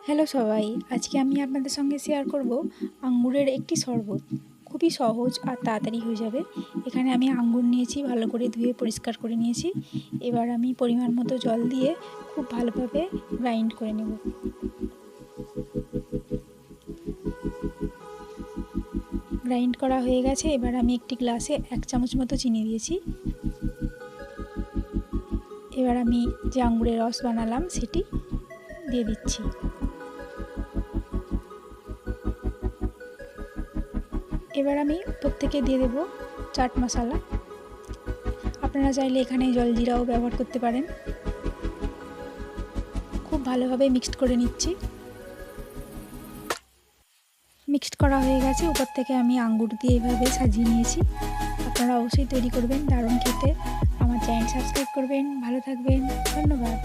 Hello সবাই, আজকে আমি আপনাদের সঙ্গে শেয়ার করব আঙ্গুরের একটি শরবত। খুবই সহজ আর তাড়াতাড়ি হয়ে যাবে। এখানে আমি আঙ্গুর নিয়েছি, ভালো করে ধুয়ে পরিষ্কার করে নিয়েছি। এবার আমি পরিমাণ মতো জল দিয়ে খুব ভালোভাবে গ্রাইন্ড করে নেব। গ্রাইন্ড করা হয়ে গেছে। এবার আমি একটি গ্লাসে 1 চামচ মতো চিনি দিয়েছি। এবার আমি যে আঙ্গুরের রস বানালাম সেটি দিয়ে দিচ্ছি। এবার আমি প্রত্যেকে দিয়ে দেব চাট মশলা। আপনারা চাইলে এখানে জলজিরাও ব্যবহার করতে পারেন। খুব ভালোভাবে মিক্সড করে নিচ্ছি। মিক্সড করা হয়ে গেছে। উপর থেকে আমি আঙ্গুর দিয়ে এইভাবে সাজিয়ে নিয়েছি। আপনারা অবশ্যই তৈরি করবেন, দারুণ খেতে। আমার চ্যানেল সাবস্ক্রাইব করবেন। ভালো থাকবেন, ধন্যবাদ।